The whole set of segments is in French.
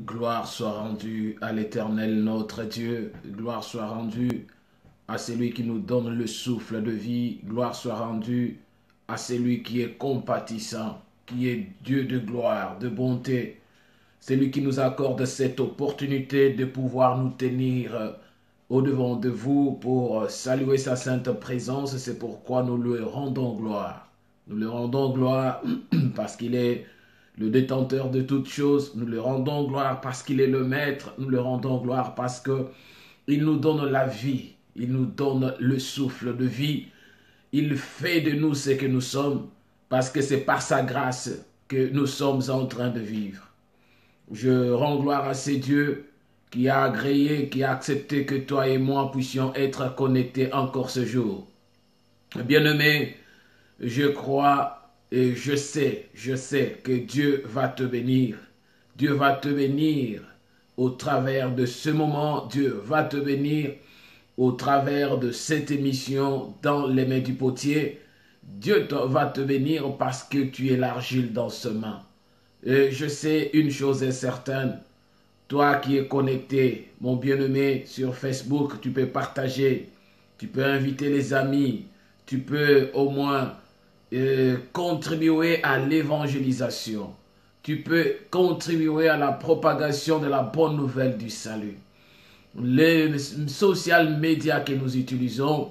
Gloire soit rendue à l'Éternel notre Dieu. Gloire soit rendue à celui qui nous donne le souffle de vie. Gloire soit rendue à celui qui est compatissant, qui est Dieu de gloire, de bonté. Celui qui nous accorde cette opportunité de pouvoir nous tenir au-devant de vous pour saluer sa sainte présence. C'est pourquoi nous lui rendons gloire. Nous lui rendons gloire parce qu'il est le détenteur de toutes choses. Nous lui rendons gloire parce qu'il est le maître. Nous lui rendons gloire parce qu'il nous donne la vie. Il nous donne le souffle de vie. Il fait de nous ce que nous sommes parce que c'est par sa grâce que nous sommes en train de vivre. Je rends gloire à ce Dieu qui a agréé, qui a accepté que toi et moi puissions être connectés encore ce jour. Bien-aimé, je crois et je sais que Dieu va te bénir. Dieu va te bénir au travers de ce moment. Dieu va te bénir au travers de cette émission dans les mains du potier. Dieu va te bénir parce que tu es l'argile dans ses mains. Et je sais une chose est certaine. Toi qui es connecté, mon bien-aimé, sur Facebook, tu peux partager. Tu peux inviter les amis. Tu peux au moins contribuer à l'évangélisation. Tu peux contribuer à la propagation de la bonne nouvelle du salut. Les social médias que nous utilisons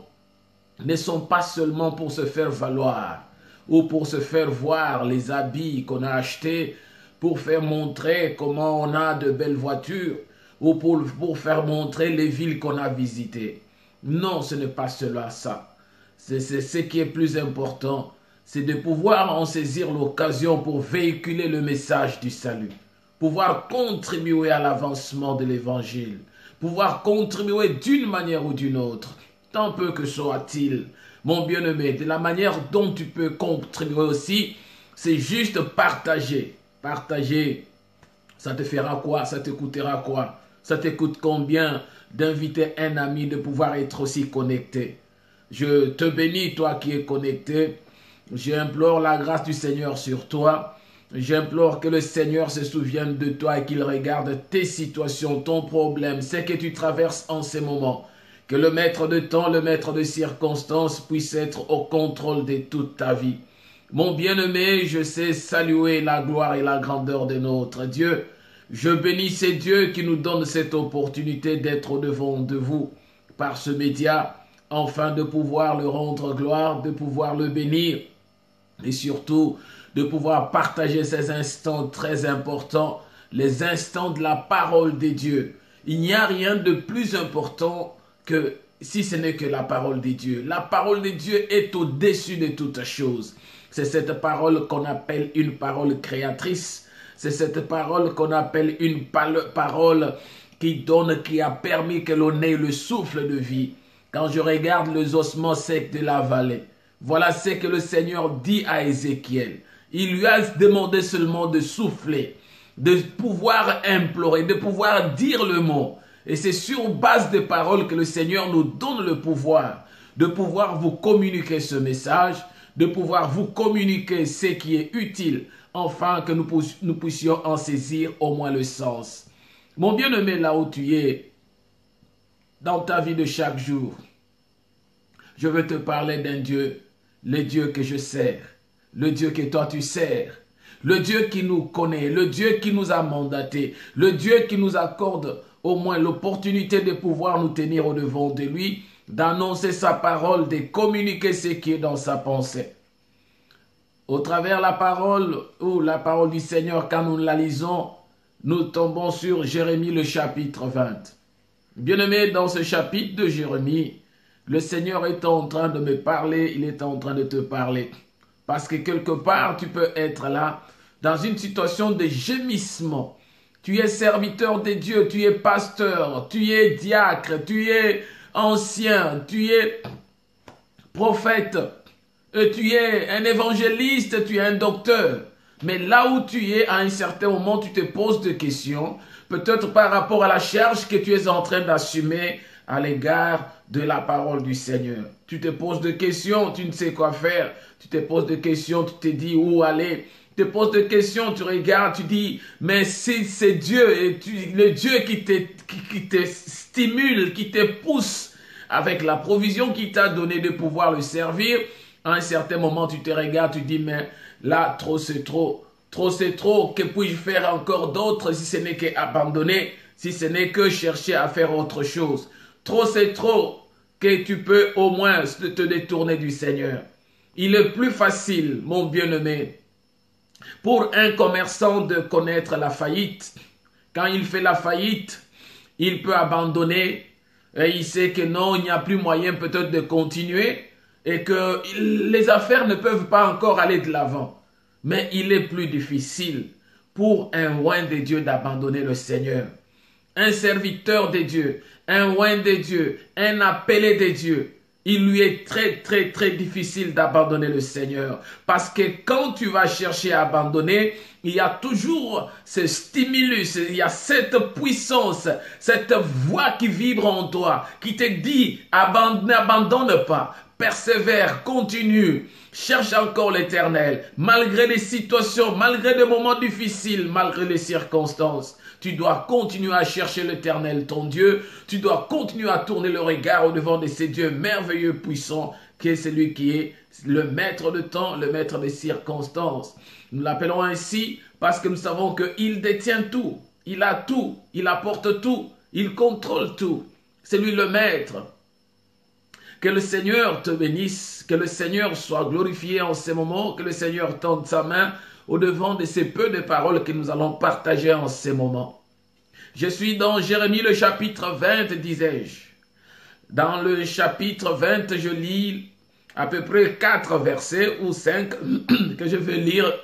ne sont pas seulement pour se faire valoir ou pour se faire voir les habits qu'on a achetés, pour faire montrer comment on a de belles voitures ou pour faire montrer les villes qu'on a visitées. Non, ce n'est pas cela ça. C'est ce qui est plus important, c'est de pouvoir en saisir l'occasion pour véhiculer le message du salut, pouvoir contribuer à l'avancement de l'évangile, pouvoir contribuer d'une manière ou d'une autre, tant peu que soit-il. Mon bien-aimé, de la manière dont tu peux contribuer aussi, c'est juste partager. Partager, ça te fera quoi? Ça te coûtera quoi? Ça te coûte combien d'inviter un ami, de pouvoir être aussi connecté? Je te bénis, toi qui es connecté. J'implore la grâce du Seigneur sur toi. J'implore que le Seigneur se souvienne de toi et qu'il regarde tes situations, ton problème, ce que tu traverses en ces moments. Que le maître de temps, le maître de circonstances puisse être au contrôle de toute ta vie. Mon bien-aimé, je sais saluer la gloire et la grandeur de notre Dieu. Je bénis ces dieux qui nous donnent cette opportunité d'être au-devant de vous par ce média, afin de pouvoir le rendre gloire, de pouvoir le bénir et surtout de pouvoir partager ces instants très importants, les instants de la parole de Dieu. Il n'y a rien de plus important que si ce n'est que la parole de Dieu. La parole de Dieu est au-dessus de toutes choses. C'est cette parole qu'on appelle une parole créatrice. C'est cette parole qu'on appelle une parole qui donne, qui a permis que l'on ait le souffle de vie. Quand je regarde les ossements secs de la vallée, voilà ce que le Seigneur dit à Ézéchiel. Il lui a demandé seulement de souffler, de pouvoir implorer, de pouvoir dire le mot. Et c'est sur base des paroles que le Seigneur nous donne le pouvoir de pouvoir vous communiquer ce message, de pouvoir vous communiquer ce qui est utile, afin que nous puissions en saisir au moins le sens. Mon bien-aimé, là où tu es, dans ta vie de chaque jour, je veux te parler d'un Dieu, le Dieu que je sers, le Dieu que toi tu sers, le Dieu qui nous connaît, le Dieu qui nous a mandatés, le Dieu qui nous accorde au moins l'opportunité de pouvoir nous tenir au-devant de lui, d'annoncer sa parole, de communiquer ce qui est dans sa pensée. Au travers la parole ou la parole du Seigneur, quand nous la lisons, nous tombons sur Jérémie le chapitre 20. Bien-aimé, dans ce chapitre de Jérémie, le Seigneur est en train de me parler, il est en train de te parler. Parce que quelque part, tu peux être là, dans une situation de gémissement. Tu es serviteur de Dieu, tu es pasteur, tu es diacre, tu es ancien, tu es prophète, tu es un évangéliste, tu es un docteur. Mais là où tu es, à un certain moment, tu te poses des questions, peut-être par rapport à la charge que tu es en train d'assumer à l'égard de la parole du Seigneur. Tu te poses des questions, tu ne sais quoi faire. Tu te poses des questions, tu te dis où aller. te poses des questions, tu regardes, tu dis, mais si c'est Dieu, et le Dieu qui te stimule, qui te pousse avec la provision qu'il t'a donnée de pouvoir le servir, à un certain moment, tu te regardes, tu dis, mais là, trop c'est trop. Trop c'est trop, que puis-je faire encore d'autre si ce n'est qu'abandonner, si ce n'est que chercher à faire autre chose. Trop c'est trop, que tu peux au moins te détourner du Seigneur. Il est plus facile, mon bien-aimé, pour un commerçant de connaître la faillite. Quand il fait la faillite, il peut abandonner et il sait que non, il n'y a plus moyen peut-être de continuer et que les affaires ne peuvent pas encore aller de l'avant. Mais il est plus difficile pour un oint de Dieu d'abandonner le Seigneur. Un serviteur de Dieu, un oint de Dieu, un appelé de Dieu, il lui est très difficile d'abandonner le Seigneur. Parce que quand tu vas chercher à abandonner, il y a toujours ce stimulus, il y a cette puissance, cette voix qui vibre en toi, qui te dit, n'abandonne pas. Persévère, continue, cherche encore l'Éternel, malgré les situations, malgré les moments difficiles, malgré les circonstances. Tu dois continuer à chercher l'Éternel, ton Dieu. Tu dois continuer à tourner le regard au devant de ces dieux merveilleux, puissants, qui est celui qui est le maître de temps, le maître des circonstances. Nous l'appelons ainsi parce que nous savons qu'il détient tout, il a tout, il apporte tout, il contrôle tout. C'est lui le maître. Que le Seigneur te bénisse, que le Seigneur soit glorifié en ces moments, que le Seigneur tende sa main au devant de ces peu de paroles que nous allons partager en ces moments. Je suis dans Jérémie le chapitre 20, disais-je. Dans le chapitre 20, je lis à peu près 4 versets ou 5 que je vais lire.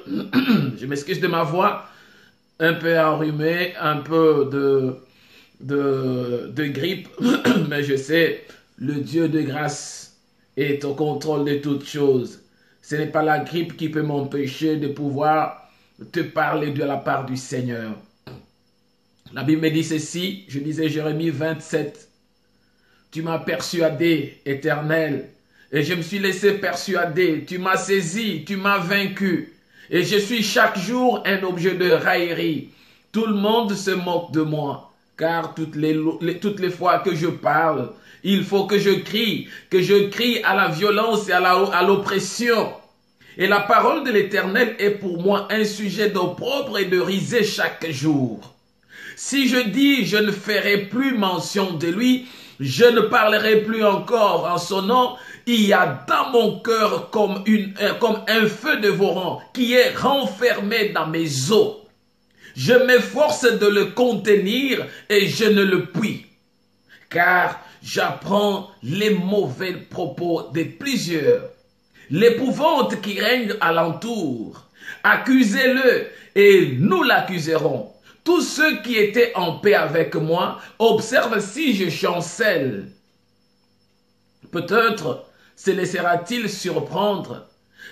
Je m'excuse de ma voix, un peu enrhumée, un peu de grippe, mais je sais... Le Dieu de grâce est au contrôle de toutes choses. Ce n'est pas la grippe qui peut m'empêcher de pouvoir te parler de la part du Seigneur. La Bible me dit ceci, je lisais Jérémie 27. Tu m'as persuadé, Éternel, et je me suis laissé persuader. Tu m'as saisi, tu m'as vaincu, et je suis chaque jour un objet de raillerie. Tout le monde se moque de moi, car toutes les fois que je parle, il faut que je crie à la violence et à l'oppression. Et la parole de l'Éternel est pour moi un sujet d'opprobre et de risée chaque jour. Si je dis je ne ferai plus mention de lui, je ne parlerai plus encore en son nom, il y a dans mon cœur comme un feu dévorant qui est renfermé dans mes os. Je m'efforce de le contenir et je ne le puis. Car j'apprends les mauvais propos de plusieurs, l'épouvante qui règne alentour. Accusez-le et nous l'accuserons. Tous ceux qui étaient en paix avec moi observent si je chancelle. Peut-être se laissera-t-il surprendre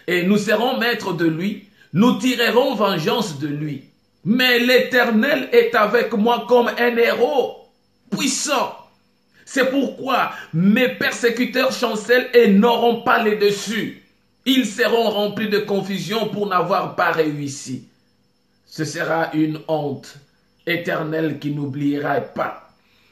et nous serons maîtres de lui, nous tirerons vengeance de lui. Mais l'Éternel est avec moi comme un héros puissant. C'est pourquoi mes persécuteurs chancellent et n'auront pas les dessus. Ils seront remplis de confusion pour n'avoir pas réussi. Ce sera une honte éternelle qui n'oubliera pas.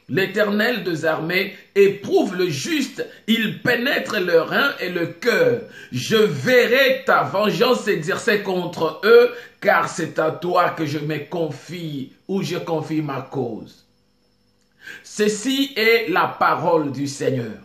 L'Éternel des armées éprouve le juste, il pénètre le rein et le cœur. Je verrai ta vengeance s'exercer contre eux, car c'est à toi que je me confie, ou je confie ma cause. Ceci est la parole du Seigneur.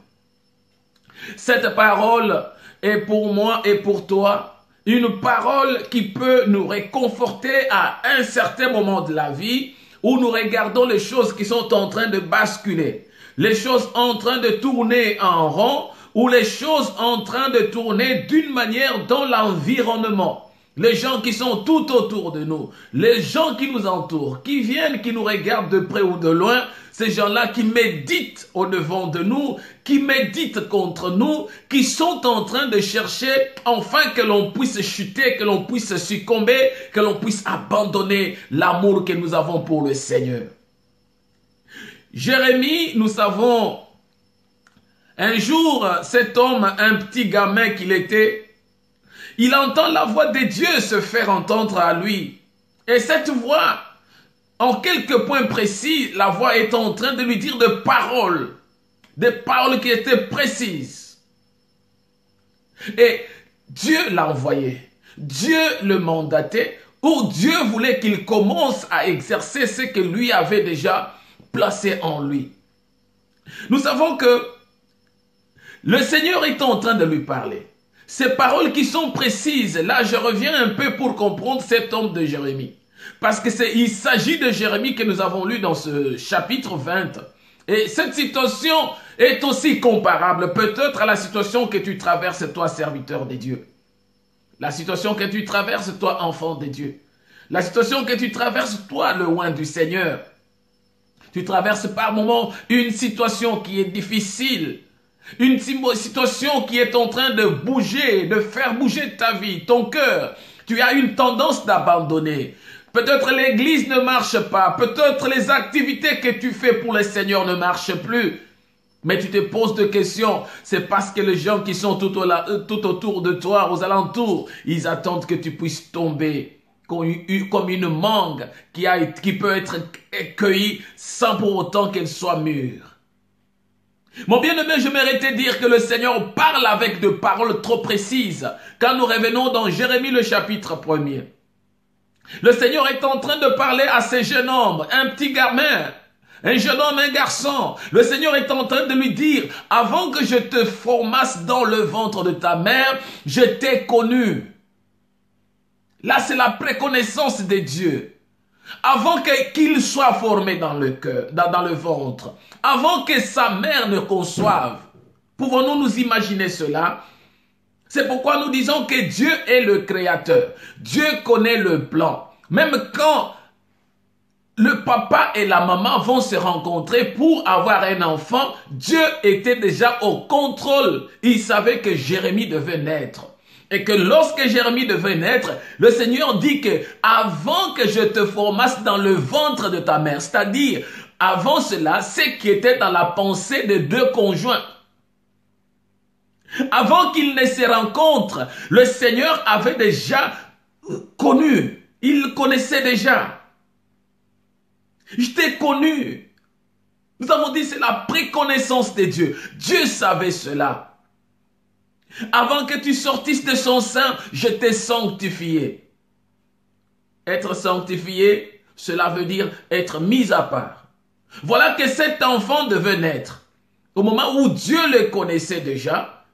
Cette parole est pour moi et pour toi une parole qui peut nous réconforter à un certain moment de la vie où nous regardons les choses qui sont en train de basculer, les choses en train de tourner en rond ou les choses en train de tourner d'une manière dans l'environnement. Les gens qui sont tout autour de nous, les gens qui nous entourent, qui viennent, qui nous regardent de près ou de loin, ces gens-là qui méditent au devant de nous, qui méditent contre nous, qui sont en train de chercher enfin que l'on puisse chuter, que l'on puisse succomber, que l'on puisse abandonner l'amour que nous avons pour le Seigneur. Jérémie, nous savons, un jour, cet homme, un petit gamin qu'il était, Il entend la voix de Dieu se faire entendre à lui. Et cette voix, en quelques points précis, la voix est en train de lui dire des paroles qui étaient précises. Et Dieu l'a envoyé. Dieu le mandatait, ou Dieu voulait qu'il commence à exercer ce que lui avait déjà placé en lui. Nous savons que le Seigneur est en train de lui parler. Ces paroles qui sont précises, là je reviens un peu pour comprendre cet homme de Jérémie. Parce qu'il s'agit de Jérémie que nous avons lu dans ce chapitre 20. Et cette situation est aussi comparable peut-être à la situation que tu traverses toi, serviteur de Dieu. La situation que tu traverses toi, enfant de Dieu. La situation que tu traverses toi, le oint du Seigneur. Tu traverses par moments une situation qui est difficile. Une situation qui est en train de bouger, de faire bouger ta vie, ton cœur. Tu as une tendance d'abandonner. Peut-être l'église ne marche pas. Peut-être les activités que tu fais pour le Seigneur ne marchent plus. Mais tu te poses des questions. C'est parce que les gens qui sont tout autour de toi, aux alentours, ils attendent que tu puisses tomber comme une mangue qui peut être cueillie sans pour autant qu'elle soit mûre. Mon bien-aimé, j'aimerais te dire que le Seigneur parle avec des paroles trop précises. Quand nous revenons dans Jérémie le chapitre 1er. Le Seigneur est en train de parler à ces jeunes hommes, un petit gamin, un jeune homme, un garçon. Le Seigneur est en train de lui dire, avant que je te formasse dans le ventre de ta mère, je t'ai connu. Là, c'est la préconnaissance de Dieu. Avant qu'il soit formé dans le cœur, dans le ventre, avant que sa mère ne conçoive. Pouvons-nous nous imaginer cela? C'est pourquoi nous disons que Dieu est le créateur. Dieu connaît le plan. Même quand le papa et la maman vont se rencontrer pour avoir un enfant, Dieu était déjà au contrôle. Il savait que Jérémie devait naître. Et que lorsque Jérémie devait naître, le Seigneur dit que avant que je te formasse dans le ventre de ta mère, c'est-à-dire avant cela, ce qui était dans la pensée des deux conjoints. Avant qu'ils ne se rencontrent, le Seigneur avait déjà connu. Il connaissait déjà. Je t'ai connu. Nous avons dit c'est la préconnaissance de Dieu. Dieu savait cela. Avant que tu sortisses de son sein, je t'ai sanctifié. Être sanctifié, cela veut dire être mis à part. Voilà que cet enfant devait naître. Au moment où Dieu le connaissait déjà,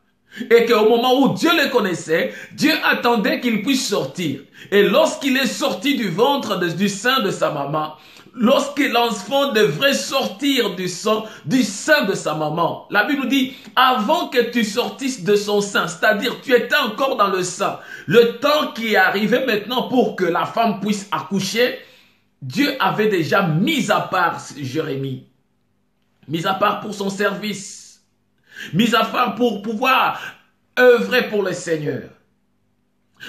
et qu'au moment où Dieu le connaissait, Dieu attendait qu'il puisse sortir. Et lorsqu'il est sorti du ventre, du sein de sa maman, lorsque l'enfant devrait sortir du sein de sa maman, la Bible nous dit, avant que tu sortisses de son sein, c'est-à-dire tu étais encore dans le sein, le temps qui est arrivé maintenant pour que la femme puisse accoucher, Dieu avait déjà mis à part Jérémie, mis à part pour son service, mis à part pour pouvoir œuvrer pour le Seigneur.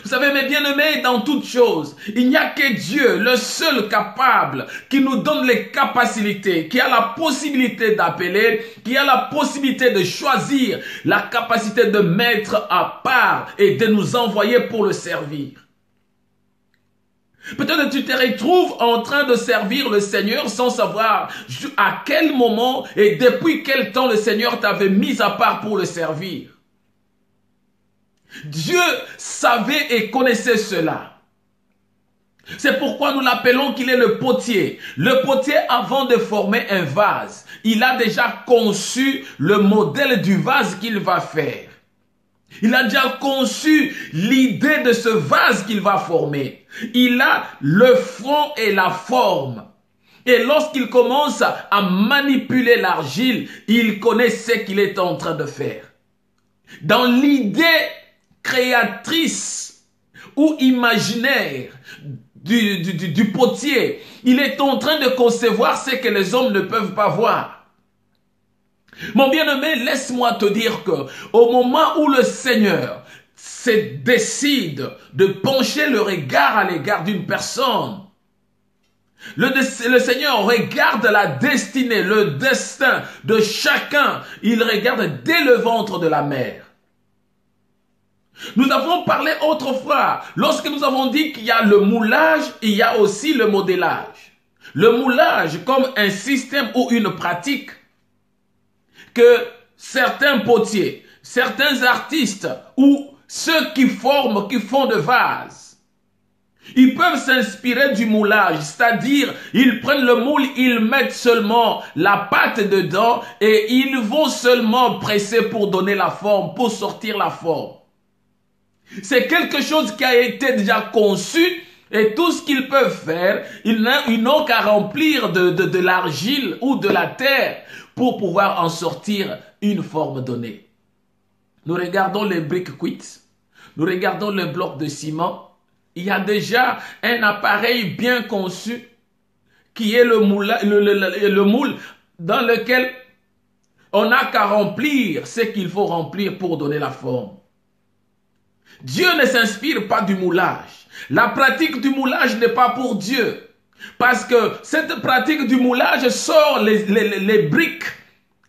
Vous savez, mes bien-aimés, dans toutes choses, il n'y a que Dieu, le seul capable, qui nous donne les capacités, qui a la possibilité d'appeler, qui a la possibilité de choisir, la capacité de mettre à part et de nous envoyer pour le servir. Peut-être que tu te retrouves en train de servir le Seigneur sans savoir à quel moment et depuis quel temps le Seigneur t'avait mis à part pour le servir. Dieu savait et connaissait cela. C'est pourquoi nous l'appelons qu'il est le potier. Le potier, avant de former un vase, il a déjà conçu le modèle du vase qu'il va faire. Il a déjà conçu l'idée de ce vase qu'il va former. Il a le fond et la forme. Et lorsqu'il commence à manipuler l'argile, il connaît ce qu'il est en train de faire. Dans l'idée créatrice ou imaginaire du potier, il est en train de concevoir ce que les hommes ne peuvent pas voir. Mon bien-aimé, laisse-moi te dire que au moment où le Seigneur se décide de pencher le regard à l'égard d'une personne, le Seigneur regarde la destinée, le destin de chacun. Il regarde dès le ventre de la mère. Nous avons parlé autrefois, lorsque nous avons dit qu'il y a le moulage, il y a aussi le modélage. Le moulage comme un système ou une pratique que certains potiers, certains artistes ou ceux qui forment, qui font de vases, ils peuvent s'inspirer du moulage, c'est-à-dire ils prennent le moule, ils mettent seulement la pâte dedans et ils vont seulement presser pour donner la forme, pour sortir la forme. C'est quelque chose qui a été déjà conçu et tout ce qu'ils peuvent faire, ils n'ont qu'à remplir de l'argile ou de la terre pour pouvoir en sortir une forme donnée. Nous regardons les briques cuites, nous regardons les blocs de ciment. Il y a déjà un appareil bien conçu qui est le moule dans lequel on n'a qu'à remplir ce qu'il faut remplir pour donner la forme. Dieu ne s'inspire pas du moulage. La pratique du moulage n'est pas pour Dieu. Parce que cette pratique du moulage sort les briques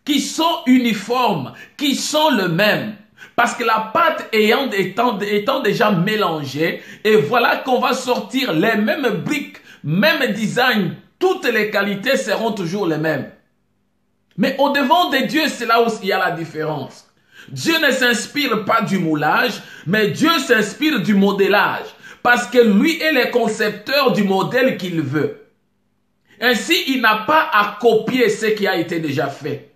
qui sont uniformes, qui sont les mêmes. Parce que la pâte étant déjà mélangée, et voilà qu'on va sortir les mêmes briques, même design, toutes les qualités seront toujours les mêmes. Mais au devant de Dieu, c'est là où il y a la différence. Dieu ne s'inspire pas du moulage, mais Dieu s'inspire du modélage. Parce que lui est le concepteur du modèle qu'il veut. Ainsi, il n'a pas à copier ce qui a été déjà fait.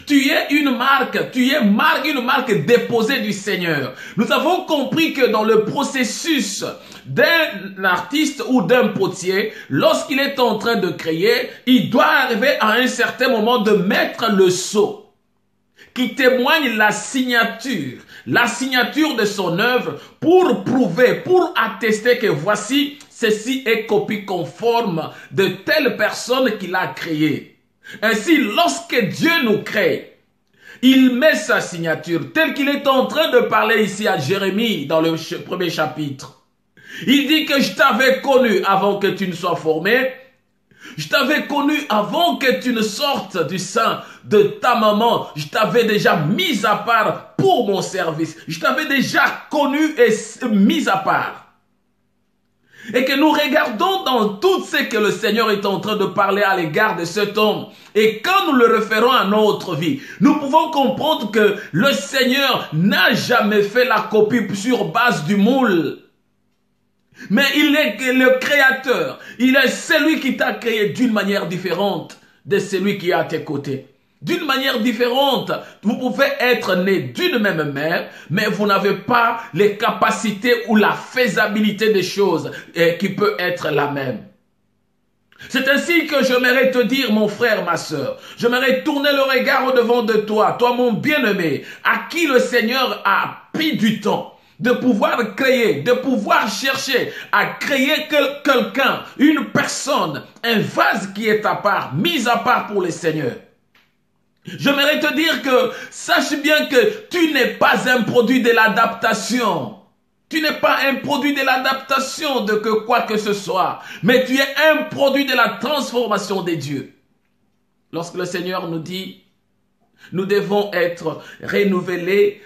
Tu es une marque déposée du Seigneur. Nous avons compris que dans le processus d'un artiste ou d'un potier, lorsqu'il est en train de créer, il doit arriver à un certain moment de mettre le sceau qui témoigne la signature de son œuvre pour prouver, pour attester que voici, ceci est copie conforme de telle personne qui l'a créé. Ainsi, lorsque Dieu nous crée, il met sa signature, tel qu'il est en train de parler ici à Jérémie dans le premier chapitre. Il dit que je t'avais connu avant que tu ne sois formé. Je t'avais connu avant que tu ne sortes du sein de ta maman. Je t'avais déjà mis à part pour mon service. Je t'avais déjà connu et mis à part. Et que nous regardons dans tout ce que le Seigneur est en train de parler à l'égard de cet homme. Et quand nous le référons à notre vie, nous pouvons comprendre que le Seigneur n'a jamais fait la copie sur base du moule. Mais il est le créateur. Il est celui qui t'a créé d'une manière différente de celui qui est à tes côtés. D'une manière différente, vous pouvez être né d'une même mère, mais vous n'avez pas les capacités ou la faisabilité des choses qui peut être la même. C'est ainsi que j'aimerais te dire, mon frère, ma sœur, j'aimerais tourner le regard au-devant de toi, toi mon bien-aimé, à qui le Seigneur a pris du temps de pouvoir créer, de pouvoir chercher à créer quelqu'un, une personne, un vase qui est à part, mis à part pour le Seigneur. J'aimerais te dire que, sache bien que tu n'es pas un produit de l'adaptation. Tu n'es pas un produit de l'adaptation de quoi que ce soit, mais tu es un produit de la transformation des dieux. Lorsque le Seigneur nous dit, nous devons être renouvelés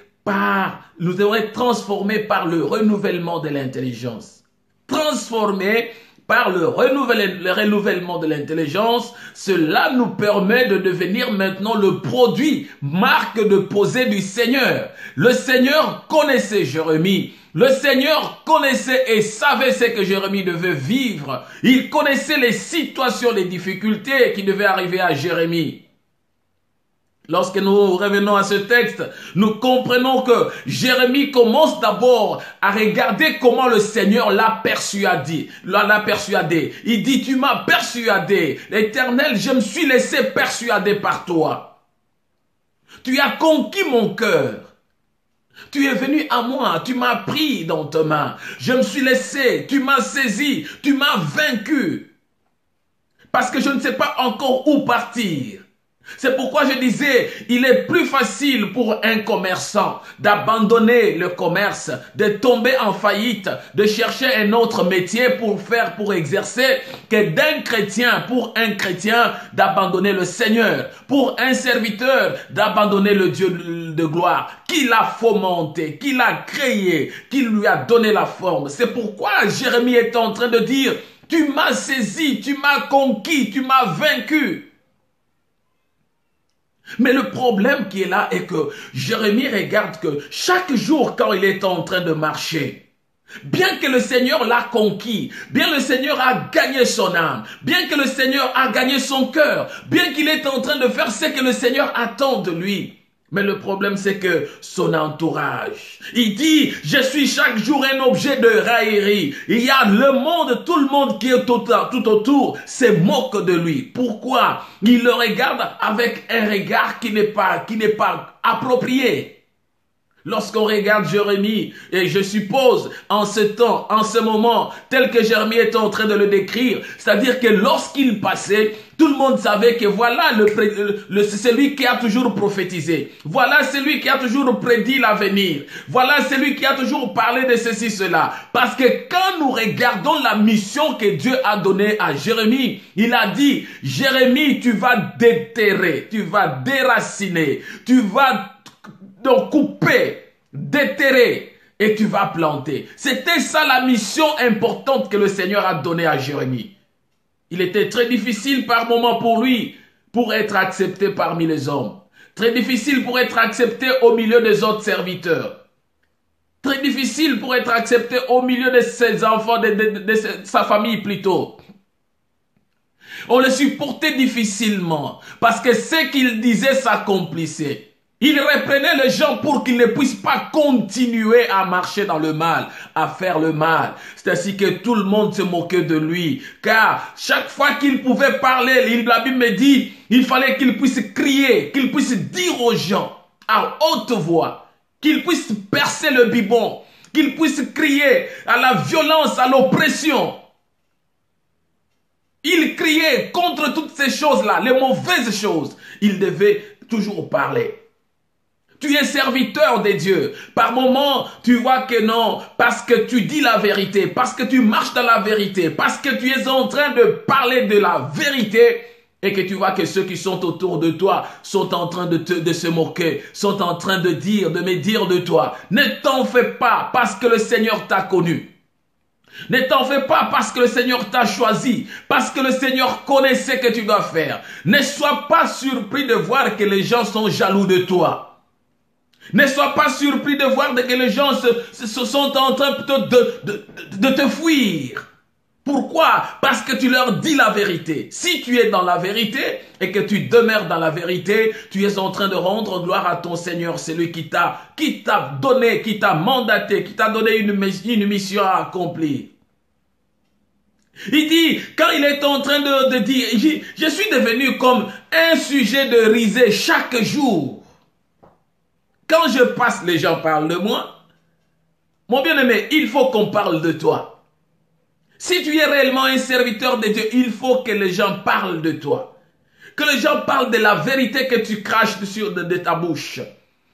nous devons être transformés par le renouvellement de l'intelligence. Transformés par le renouvellement de l'intelligence, cela nous permet de devenir maintenant le produit, marque de posée du Seigneur. Le Seigneur connaissait Jérémie. Le Seigneur connaissait et savait ce que Jérémie devait vivre. Il connaissait les situations, les difficultés qui devaient arriver à Jérémie. Lorsque nous revenons à ce texte, nous comprenons que Jérémie commence d'abord à regarder comment le Seigneur l'a persuadé. Il dit, tu m'as persuadé. L'Éternel, je me suis laissé persuader par toi. Tu as conquis mon cœur. Tu es venu à moi, tu m'as pris dans tes mains. Je me suis laissé, tu m'as saisi, tu m'as vaincu. Parce que je ne sais pas encore où partir. C'est pourquoi je disais, il est plus facile pour un commerçant d'abandonner le commerce, de tomber en faillite, de chercher un autre métier pour exercer, que pour un chrétien d'abandonner le Seigneur, pour un serviteur d'abandonner le Dieu de gloire, qui l'a fomenté, qui l'a créé, qui lui a donné la forme. C'est pourquoi Jérémie est en train de dire, tu m'as saisi, tu m'as conquis, tu m'as vaincu. Mais le problème qui est là est que Jérémie regarde que chaque jour quand il est en train de marcher, bien que le Seigneur l'a conquis, bien que le Seigneur a gagné son âme, bien que le Seigneur a gagné son cœur, bien qu'il est en train de faire ce que le Seigneur attend de lui. Mais le problème, c'est que son entourage, il dit, je suis chaque jour un objet de raillerie. Il y a le monde, tout le monde qui est tout autour, se moque de lui. Pourquoi? Il le regarde avec un regard qui n'est pas approprié. Lorsqu'on regarde Jérémie, et je suppose en ce temps, en ce moment, tel que Jérémie est en train de le décrire, c'est-à-dire que lorsqu'il passait, tout le monde savait que voilà celui qui a toujours prophétisé. Voilà celui qui a toujours prédit l'avenir. Voilà celui qui a toujours parlé de ceci, cela. Parce que quand nous regardons la mission que Dieu a donnée à Jérémie, il a dit, Jérémie, tu vas déterrer, tu vas déraciner, tu vas donc couper, déterrer et tu vas planter. C'était ça la mission importante que le Seigneur a donnée à Jérémie. Il était très difficile par moments pour lui pour être accepté parmi les hommes. Très difficile pour être accepté au milieu des autres serviteurs. Très difficile pour être accepté au milieu de ses enfants, de sa famille plutôt. On le supportait difficilement parce que ce qu'il disait s'accomplissait. Il reprenait les gens pour qu'ils ne puissent pas continuer à marcher dans le mal, à faire le mal. C'est ainsi que tout le monde se moquait de lui. Car chaque fois qu'il pouvait parler, la Bible me dit, il fallait qu'il puisse crier, qu'il puisse dire aux gens à haute voix, qu'il puisse percer le biberon, qu'il puisse crier à la violence, à l'oppression. Il criait contre toutes ces choses-là, les mauvaises choses. Il devait toujours parler. Tu es serviteur de Dieu. Par moments, tu vois que non, parce que tu dis la vérité, parce que tu marches dans la vérité, parce que tu es en train de parler de la vérité et que tu vois que ceux qui sont autour de toi sont en train de se moquer, sont en train de médire de toi. Ne t'en fais pas parce que le Seigneur t'a connu. Ne t'en fais pas parce que le Seigneur t'a choisi, parce que le Seigneur connaît ce que tu dois faire. Ne sois pas surpris de voir que les gens sont jaloux de toi. Ne sois pas surpris de voir que les gens sont en train de te fuir. Pourquoi? Parce que tu leur dis la vérité. Si tu es dans la vérité et que tu demeures dans la vérité, tu es en train de rendre gloire à ton Seigneur, celui qui t'a donné, qui t'a mandaté, qui t'a donné une mission à accomplir. Il dit, quand il est en train de dire, je suis devenu comme un sujet de risée chaque jour. Quand je passe, les gens parlent de moi. Mon bien-aimé, il faut qu'on parle de toi. Si tu es réellement un serviteur de Dieu, il faut que les gens parlent de toi. Que les gens parlent de la vérité que tu craches de ta bouche.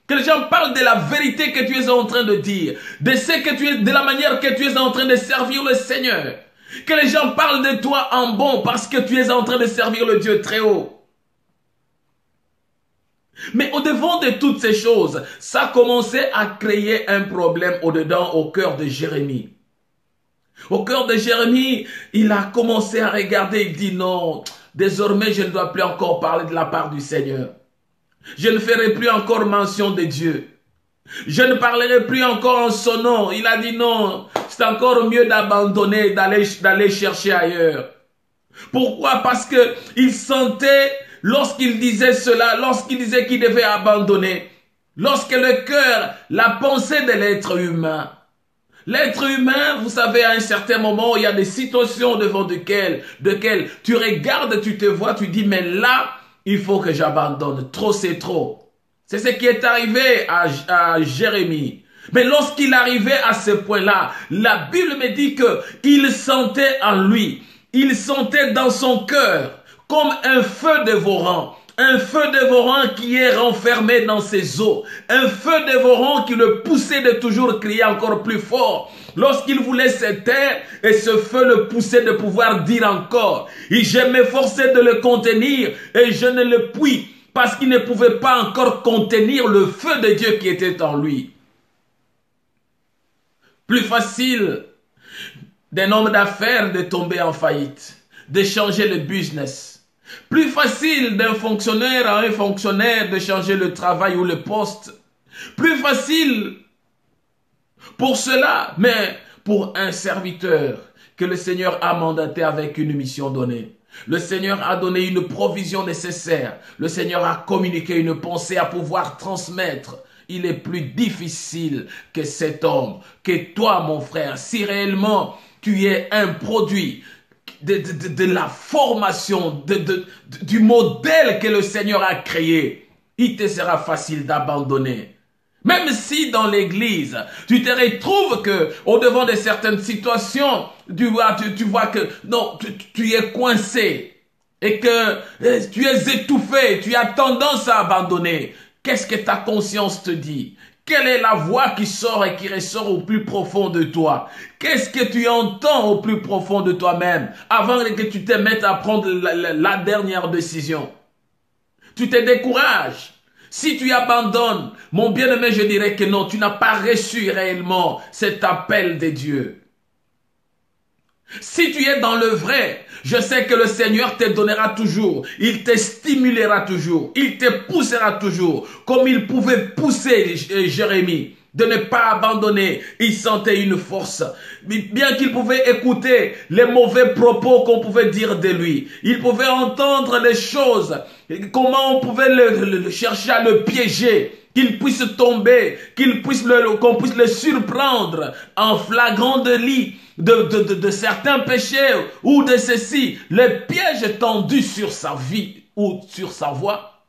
Que les gens parlent de la vérité que tu es en train de dire. De la manière que tu es en train de servir le Seigneur. Que les gens parlent de toi en bon parce que tu es en train de servir le Dieu très haut. Mais au-devant de toutes ces choses, ça commençait à créer un problème au-dedans, au cœur de Jérémie. Au cœur de Jérémie, il a commencé à regarder, il dit non, désormais je ne dois plus encore parler de la part du Seigneur. Je ne ferai plus encore mention de Dieu. Je ne parlerai plus encore en son nom. Il a dit non, c'est encore mieux d'abandonner, d'aller chercher ailleurs. Pourquoi? Parce que il sentait... Lorsqu'il disait cela, lorsqu'il disait qu'il devait abandonner, lorsque le cœur, la pensée de l'être humain, vous savez, à un certain moment, il y a des situations devant desquelles tu regardes, tu te vois, tu dis, mais là, il faut que j'abandonne. Trop, c'est trop. C'est ce qui est arrivé à Jérémie. Mais lorsqu'il arrivait à ce point-là, la Bible me dit qu'il sentait en lui, il sentait dans son cœur, comme un feu dévorant, Un feu dévorant qui est renfermé dans ses os. Un feu dévorant qui le poussait de toujours crier encore plus fort. Lorsqu'il voulait se taire, et ce feu le poussait de pouvoir dire encore. Et je m'efforçais de le contenir et je ne le puis parce qu'il ne pouvait pas encore contenir le feu de Dieu qui était en lui. Plus facile d'un homme d'affaires de tomber en faillite, de changer le business. Plus facile d'un fonctionnaire à un fonctionnaire de changer le travail ou le poste. Plus facile pour cela, mais pour un serviteur que le Seigneur a mandaté avec une mission donnée. Le Seigneur a donné une provision nécessaire. Le Seigneur a communiqué une pensée à pouvoir transmettre. Il est plus difficile que cet homme, que toi mon frère, si réellement tu es un produit de la formation, du modèle que le Seigneur a créé, il te sera facile d'abandonner. Même si dans l'église, tu te retrouves que au devant de certaines situations, tu vois que non, tu es coincé et que tu es étouffé, tu as tendance à abandonner. Qu'est-ce que ta conscience te dit? Quelle est la voix qui sort et qui ressort au plus profond de toi? Qu'est-ce que tu entends au plus profond de toi-même avant que tu te mettes à prendre la dernière décision? Tu te décourages. Si tu abandonnes, mon bien-aimé, je dirais que non, tu n'as pas reçu réellement cet appel de Dieu. Si tu es dans le vrai, je sais que le Seigneur te donnera toujours, il te stimulera toujours, il te poussera toujours, comme il pouvait pousser Jérémie de ne pas abandonner. Il sentait une force, bien qu'il pouvait écouter les mauvais propos qu'on pouvait dire de lui. Il pouvait entendre les choses, comment on pouvait le chercher à le piéger, qu'il puisse tomber, qu'on puisse le surprendre en flagrant délit de certains péchés ou de ceci, les pièges tendus sur sa vie ou sur sa voie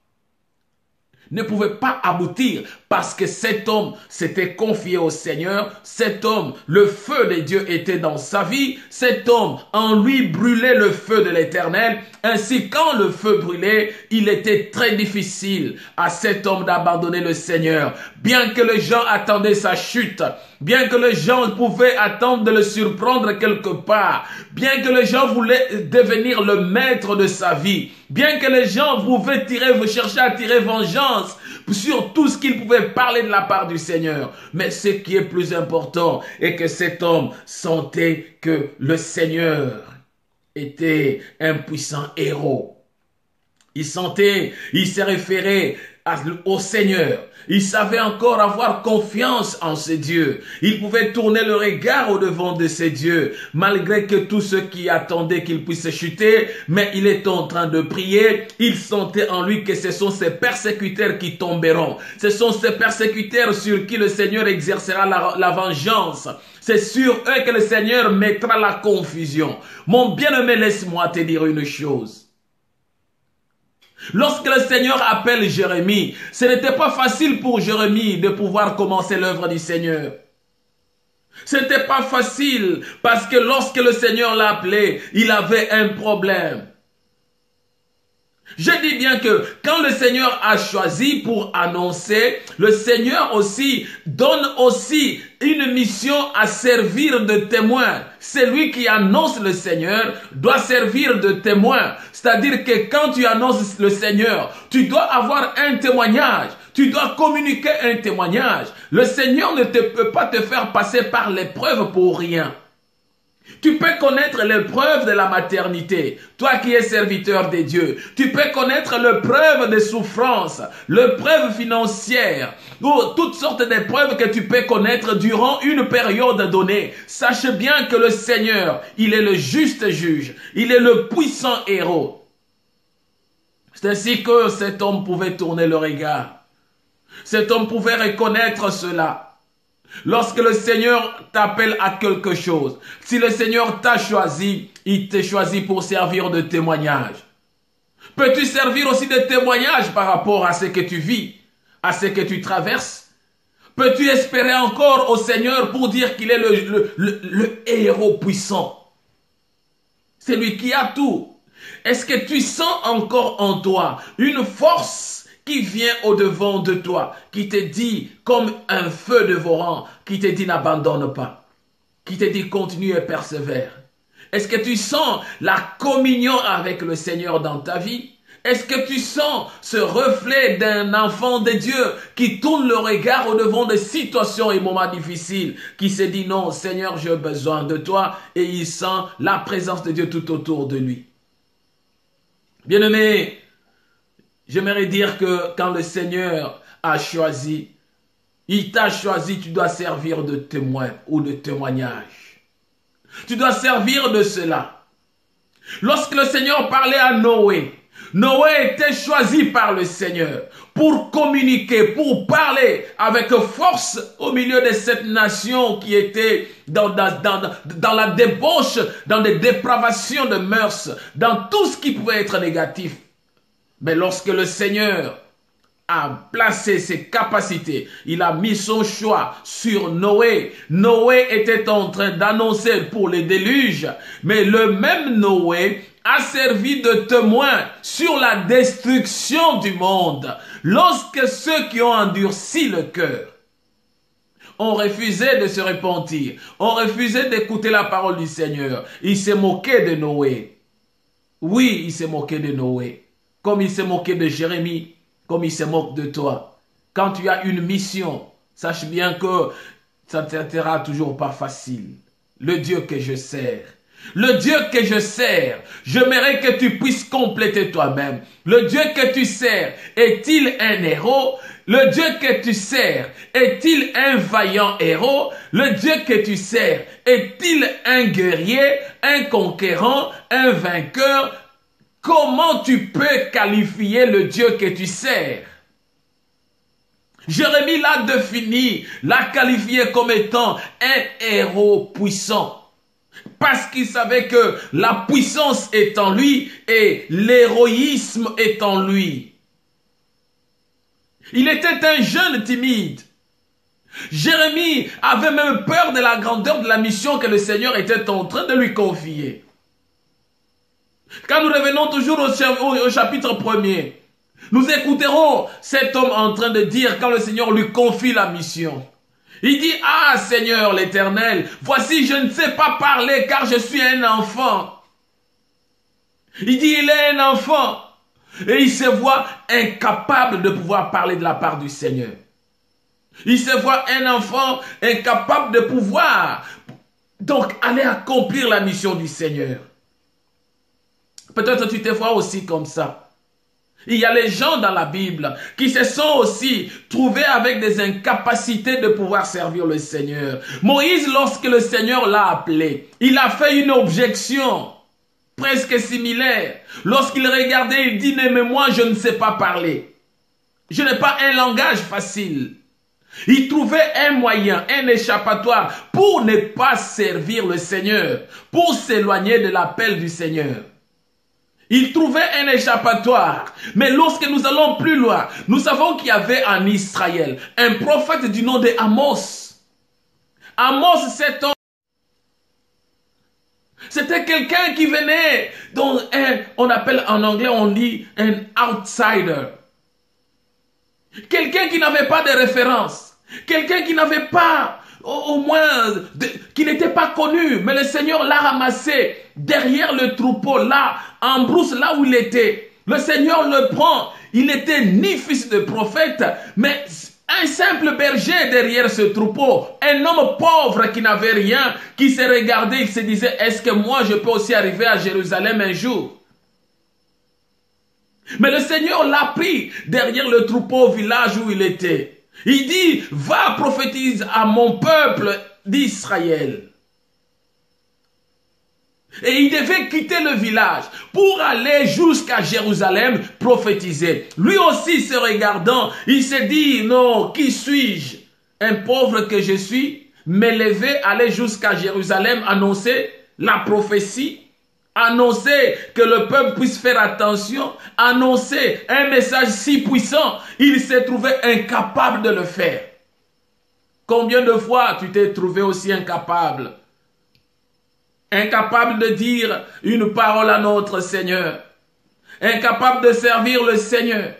ne pouvaient pas aboutir parce que cet homme s'était confié au Seigneur. Cet homme, le feu de Dieu était dans sa vie. Cet homme, en lui brûlait le feu de l'Éternel. Ainsi, quand le feu brûlait, il était très difficile à cet homme d'abandonner le Seigneur. Bien que les gens attendaient sa chute, bien que les gens pouvaient attendre de le surprendre quelque part, bien que les gens voulaient devenir le maître de sa vie, bien que les gens pouvaient chercher à tirer vengeance sur tout ce qu'ils pouvaient parler de la part du Seigneur. Mais ce qui est plus important est que cet homme sentait que le Seigneur était un puissant héros. Il sentait, il s'est référé au Seigneur. Il savait encore avoir confiance en ses dieux. Il pouvait tourner le regard au devant de ses dieux, malgré que tous ceux qui attendaient qu'il puisse chuter, mais il est en train de prier. Il sentait en lui que ce sont ses persécuteurs qui tomberont. Ce sont ces persécuteurs sur qui le Seigneur exercera la vengeance. C'est sur eux que le Seigneur mettra la confusion. Mon bien-aimé, laisse-moi te dire une chose. Lorsque le Seigneur appelle Jérémie, ce n'était pas facile pour Jérémie de pouvoir commencer l'œuvre du Seigneur. Ce n'était pas facile parce que lorsque le Seigneur l'a appelé, il avait un problème. Je dis bien que quand le Seigneur a choisi pour annoncer, le Seigneur aussi donne aussi une mission à servir de témoin. Celui qui annonce le Seigneur doit servir de témoin. C'est-à-dire que quand tu annonces le Seigneur, tu dois avoir un témoignage. Tu dois communiquer un témoignage. Le Seigneur ne peut pas te faire passer par l'épreuve pour rien. Tu peux connaître l'épreuve de la maternité, toi qui es serviteur de Dieu. Tu peux connaître l'épreuve des souffrances, l'épreuve financière, ou toutes sortes d'épreuves que tu peux connaître durant une période donnée. Sache bien que le Seigneur, il est le juste juge, il est le puissant héros. C'est ainsi que cet homme pouvait tourner le regard. Cet homme pouvait reconnaître cela. Lorsque le Seigneur t'appelle à quelque chose, si le Seigneur t'a choisi, il t'a choisi pour servir de témoignage. Peux-tu servir aussi de témoignage par rapport à ce que tu vis, à ce que tu traverses? Peux-tu espérer encore au Seigneur pour dire qu'il est le héros puissant? C'est lui qui a tout. Est-ce que tu sens encore en toi une force qui vient au-devant de toi, qui te dit comme un feu dévorant, qui te dit n'abandonne pas, qui te dit continue et persévère? Est-ce que tu sens la communion avec le Seigneur dans ta vie? Est-ce que tu sens ce reflet d'un enfant de Dieu qui tourne le regard au-devant des situations et moments difficiles, qui se dit non, Seigneur, j'ai besoin de toi, et il sent la présence de Dieu tout autour de lui? Bien-aimé, j'aimerais dire que quand le Seigneur a choisi, il t'a choisi, tu dois servir de témoin ou de témoignage. Tu dois servir de cela. Lorsque le Seigneur parlait à Noé, Noé était choisi par le Seigneur pour communiquer, pour parler avec force au milieu de cette nation qui était dans la débauche, dans des dépravations de mœurs, dans tout ce qui pouvait être négatif. Mais lorsque le Seigneur a placé ses capacités, il a mis son choix sur Noé. Noé était en train d'annoncer pour le déluge, mais le même Noé a servi de témoin sur la destruction du monde. Lorsque ceux qui ont endurci le cœur ont refusé de se repentir, ont refusé d'écouter la parole du Seigneur, il s'est moqué de Noé. Oui, il s'est moqué de Noé, comme il s'est moqué de Jérémie, comme il se moque de toi. Quand tu as une mission, sache bien que ça ne sera toujours pas facile. Le Dieu que je sers, le Dieu que je sers, j'aimerais que tu puisses compléter toi-même. Le Dieu que tu sers, est-il un héros? Le Dieu que tu sers, est-il un vaillant héros? Le Dieu que tu sers, est-il un guerrier, un conquérant, un vainqueur? Comment tu peux qualifier le Dieu que tu sers? Jérémie l'a défini, l'a qualifié comme étant un héros puissant. Parce qu'il savait que la puissance est en lui et l'héroïsme est en lui. Il était un jeune timide. Jérémie avait même peur de la grandeur de la mission que le Seigneur était en train de lui confier. Quand nous revenons toujours au chapitre 1er, nous écouterons cet homme en train de dire quand le Seigneur lui confie la mission. Il dit, ah Seigneur l'Éternel, voici je ne sais pas parler car je suis un enfant. Il dit, il est un enfant. Et il se voit incapable de pouvoir parler de la part du Seigneur. Il se voit un enfant incapable de pouvoir donc aller accomplir la mission du Seigneur. Peut-être tu te vois aussi comme ça. Il y a les gens dans la Bible qui se sont aussi trouvés avec des incapacités de pouvoir servir le Seigneur. Moïse, lorsque le Seigneur l'a appelé, il a fait une objection presque similaire. Lorsqu'il regardait, il dit, mais moi je ne sais pas parler. Je n'ai pas un langage facile. Il trouvait un moyen, un échappatoire pour ne pas servir le Seigneur, pour s'éloigner de l'appel du Seigneur. Il trouvait un échappatoire. Mais lorsque nous allons plus loin, nous savons qu'il y avait en Israël un prophète du nom de Amos. Amos, cet homme, c'était quelqu'un qui venait dans on appelle en anglais, on dit un outsider. Quelqu'un qui n'avait pas de référence. Quelqu'un qui n'avait pas, au moins, qui n'était pas connu. Mais le Seigneur l'a ramassé derrière le troupeau, là, en brousse, là où il était. Le Seigneur le prend. Il n'était ni fils de prophète, mais un simple berger derrière ce troupeau. Un homme pauvre qui n'avait rien, qui se regardait, il se disait, est-ce que moi je peux aussi arriver à Jérusalem un jour? Mais le Seigneur l'a pris derrière le troupeau au village où il était. Il dit, va prophétiser à mon peuple d'Israël. Et il devait quitter le village pour aller jusqu'à Jérusalem prophétiser. Lui aussi se regardant, il se dit, non, qui suis-je? Un pauvre que je suis, m'élever, aller jusqu'à Jérusalem, annoncer la prophétie, annoncer que le peuple puisse faire attention, annoncer un message si puissant, il s'est trouvé incapable de le faire. Combien de fois tu t'es trouvé aussi incapable? Incapable de dire une parole à notre Seigneur. incapable de servir le Seigneur,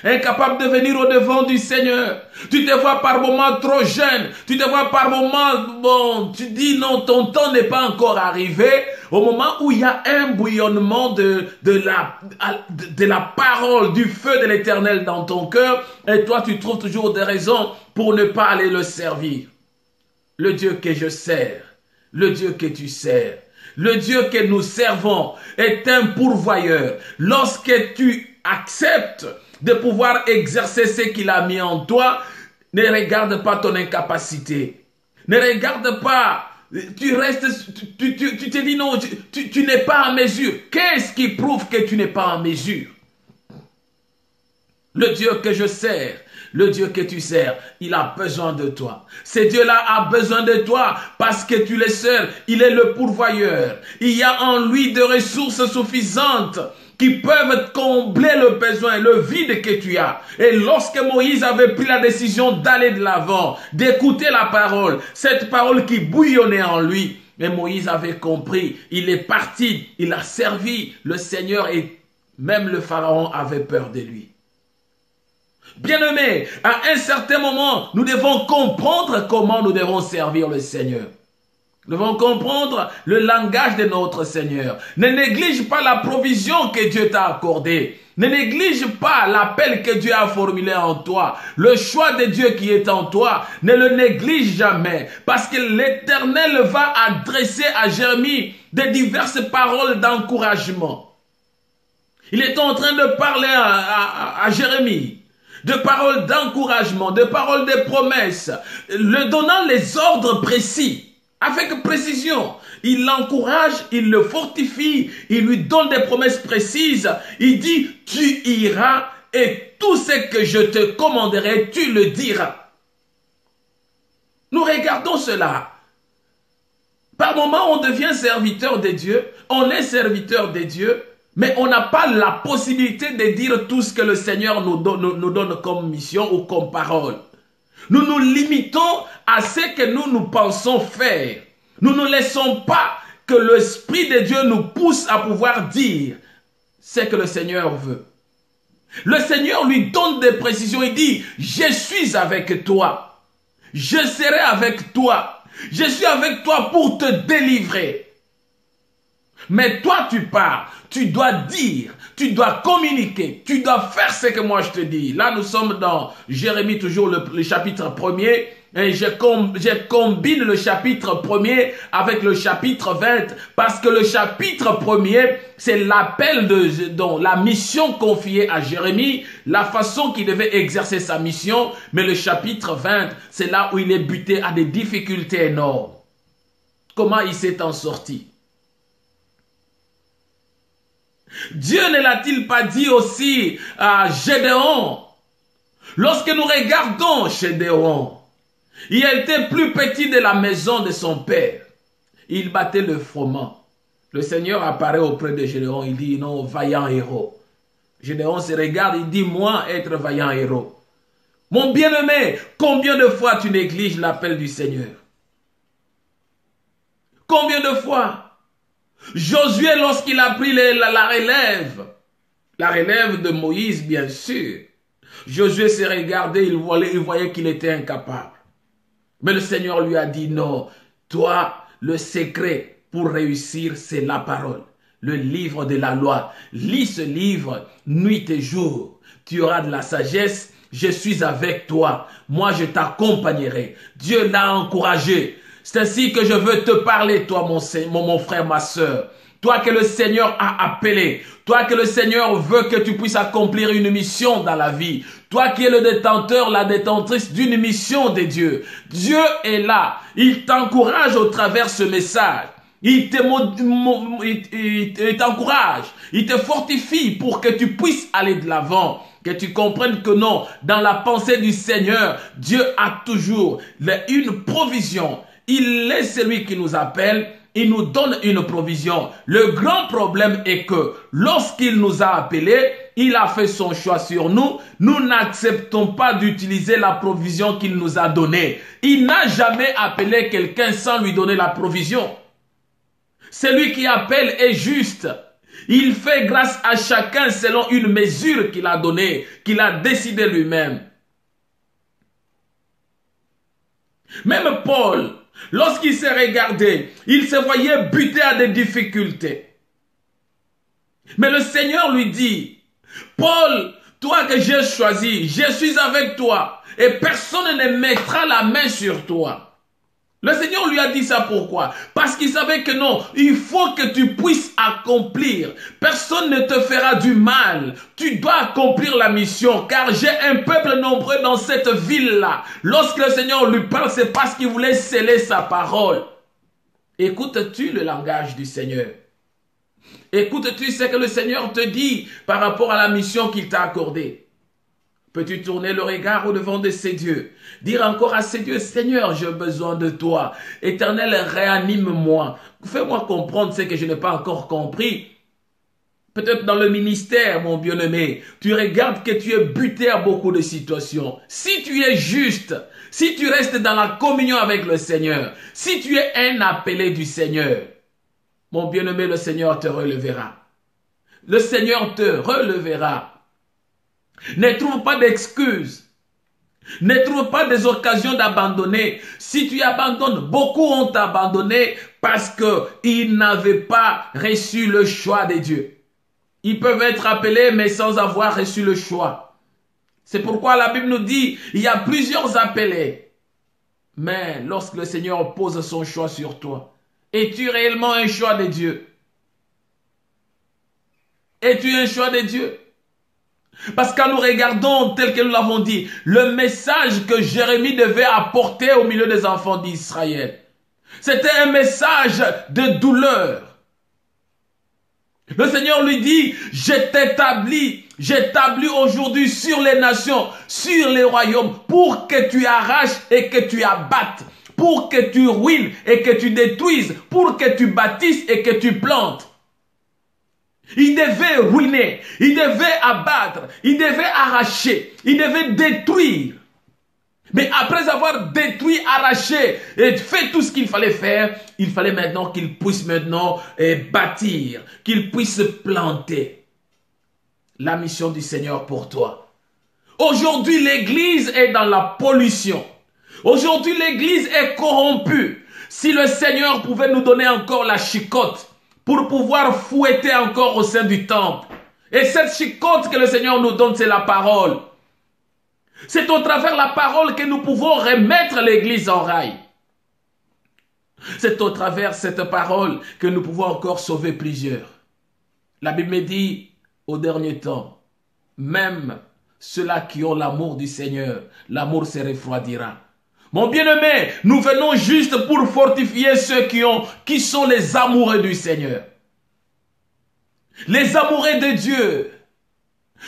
incapable de venir au devant du Seigneur. Tu te vois par moments trop jeune, tu te vois par moments, bon, tu dis non, ton temps n'est pas encore arrivé. Au moment où il y a un bouillonnement de la parole, du feu de l'Éternel dans ton cœur, et toi tu trouves toujours des raisons pour ne pas aller le servir. Le Dieu que je sers, le Dieu que tu sers, le Dieu que nous servons est un pourvoyeur. Lorsque tu acceptes de pouvoir exercer ce qu'il a mis en toi, ne regarde pas ton incapacité. Ne regarde pas, tu restes, tu te dis non, tu n'es pas en mesure. Qu'est-ce qui prouve que tu n'es pas en mesure? Le Dieu que je sers, le Dieu que tu sers, il a besoin de toi. Ce Dieu-là a besoin de toi parce que tu es seul. Il est le pourvoyeur. Il y a en lui des ressources suffisantes qui peuvent combler le besoin, le vide que tu as. Et lorsque Moïse avait pris la décision d'aller de l'avant, d'écouter la parole, cette parole qui bouillonnait en lui, mais Moïse avait compris, il est parti, il a servi le Seigneur et même le Pharaon avait peur de lui. Bien-aimés, à un certain moment, nous devons comprendre comment nous devons servir le Seigneur. Nous devons comprendre le langage de notre Seigneur. Ne néglige pas la provision que Dieu t'a accordée. Ne néglige pas l'appel que Dieu a formulé en toi. Le choix de Dieu qui est en toi, ne le néglige jamais. Parce que l'Éternel va adresser à Jérémie de diverses paroles d'encouragement. Il est en train de parler à Jérémie. De paroles d'encouragement, de paroles de promesses, le donnant les ordres précis, avec précision. Il l'encourage, il le fortifie, il lui donne des promesses précises. Il dit, tu iras et tout ce que je te commanderai, tu le diras. Nous regardons cela. Par moments, on devient serviteur de Dieu, on est serviteur de Dieu, mais on n'a pas la possibilité de dire tout ce que le Seigneur nous donne comme mission ou comme parole. Nous nous limitons à ce que nous pensons faire. Nous ne laissons pas que l'Esprit de Dieu nous pousse à pouvoir dire ce que le Seigneur veut. Le Seigneur lui donne des précisions. Il dit, je suis avec toi. Je serai avec toi. Je suis avec toi pour te délivrer. Mais toi, tu pars, tu dois dire, tu dois communiquer, tu dois faire ce que moi je te dis. Là, nous sommes dans Jérémie, toujours le chapitre 1er, et je combine le chapitre 1er avec le chapitre 20, parce que le chapitre 1er, c'est l'appel de la mission confiée à Jérémie, la façon qu'il devait exercer sa mission, mais le chapitre 20, c'est là où il est buté à des difficultés énormes. Comment il s'est en sorti? Dieu ne l'a-t-il pas dit aussi à Gédéon? Lorsque nous regardons Gédéon, il était plus petit de la maison de son père. Il battait le froment. Le Seigneur apparaît auprès de Gédéon. Il dit, non, vaillant héros. Gédéon se regarde, il dit, moi, être vaillant héros. Mon bien-aimé, combien de fois tu négliges l'appel du Seigneur? Combien de fois? Josué, lorsqu'il a pris la relève de Moïse, bien sûr, Josué s'est regardé, il voyait qu'il était incapable. Mais le Seigneur lui a dit, non, toi, le secret pour réussir, c'est la parole, le livre de la loi. Lis ce livre, nuit et jour. Tu auras de la sagesse, je suis avec toi. Moi, je t'accompagnerai. Dieu l'a encouragé. C'est ainsi que je veux te parler, toi, mon frère, ma soeur. Toi que le Seigneur a appelé. Toi que le Seigneur veut que tu puisses accomplir une mission dans la vie. Toi qui es le détenteur, la détentrice d'une mission de Dieu. Dieu est là. Il t'encourage au travers de ce message. Il t'encourage. Il te fortifie pour que tu puisses aller de l'avant. Que tu comprennes que non, dans la pensée du Seigneur, Dieu a toujours une provision. Il est celui qui nous appelle, il nous donne une provision. Le grand problème est que lorsqu'il nous a appelés, il a fait son choix sur nous. Nous n'acceptons pas d'utiliser la provision qu'il nous a donnée. Il n'a jamais appelé quelqu'un sans lui donner la provision. Celui qui appelle est juste. Il fait grâce à chacun selon une mesure qu'il a donnée, qu'il a décidé lui-même. Même Paul, lorsqu'il s'est regardé, il se voyait buté à des difficultés. Mais le Seigneur lui dit, Paul, toi que j'ai choisi, je suis avec toi et personne ne mettra la main sur toi. Le Seigneur lui a dit ça pourquoi? Parce qu'il savait que non, il faut que tu puisses accomplir. Personne ne te fera du mal. Tu dois accomplir la mission car j'ai un peuple nombreux dans cette ville-là. Lorsque le Seigneur lui parle, c'est parce qu'il voulait sceller sa parole. Écoutes-tu le langage du Seigneur? Écoutes-tu ce que le Seigneur te dit par rapport à la mission qu'il t'a accordée? Peux-tu tourner le regard au-devant de ces dieux? Dire encore à ces dieux, Seigneur, j'ai besoin de toi. Éternel, réanime-moi. Fais-moi comprendre ce que je n'ai pas encore compris. Peut-être dans le ministère, mon bien-aimé, tu regardes que tu es buté à beaucoup de situations. Si tu es juste, si tu restes dans la communion avec le Seigneur, si tu es un appelé du Seigneur, mon bien-aimé, le Seigneur te relèvera. Le Seigneur te relèvera. Ne trouve pas d'excuses. Ne trouve pas des occasions d'abandonner. Si tu abandonnes, beaucoup ont abandonné parce qu'ils n'avaient pas reçu le choix de Dieu. Ils peuvent être appelés mais sans avoir reçu le choix. C'est pourquoi la Bible nous dit, il y a plusieurs appelés. Mais lorsque le Seigneur pose son choix sur toi, es-tu réellement un choix de Dieu? Es-tu un choix de Dieu? Parce que nous regardons, tel que nous l'avons dit, le message que Jérémie devait apporter au milieu des enfants d'Israël. C'était un message de douleur. Le Seigneur lui dit, j'établis aujourd'hui sur les nations, sur les royaumes, pour que tu arraches et que tu abattes, pour que tu ruines et que tu détruises, pour que tu bâtisses et que tu plantes. Il devait ruiner, il devait abattre, il devait arracher, il devait détruire. Mais après avoir détruit, arraché et fait tout ce qu'il fallait faire, il fallait maintenant qu'il puisse bâtir, qu'il puisse planter. La mission du Seigneur pour toi. Aujourd'hui, l'église est dans la pollution. Aujourd'hui, l'église est corrompue. Si le Seigneur pouvait nous donner encore la chicotte, pour pouvoir fouetter encore au sein du temple. Et cette chicotte que le Seigneur nous donne, c'est la parole. C'est au travers de la parole que nous pouvons remettre l'église en rail. C'est au travers de cette parole que nous pouvons encore sauver plusieurs. La Bible dit, au dernier temps, même ceux-là qui ont l'amour du Seigneur, l'amour se refroidira. Mon bien-aimé, nous venons juste pour fortifier ceux qui sont les amoureux du Seigneur. Les amoureux de Dieu.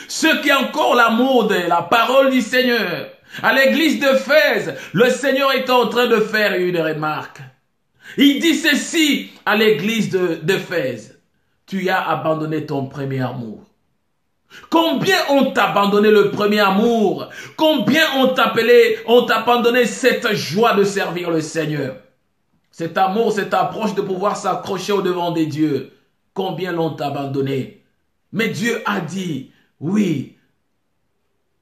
Ceux qui ont encore l'amour de la parole du Seigneur. À l'église d'Éphèse, le Seigneur est en train de faire une remarque. Il dit ceci à l'église d'Éphèse. Tu as abandonné ton premier amour. Combien ont abandonné le premier amour? Combien ont abandonné cette joie de servir le Seigneur? Cet amour, cette approche de pouvoir s'accrocher au devant des dieux. Combien l'ont abandonné? Mais Dieu a dit, oui,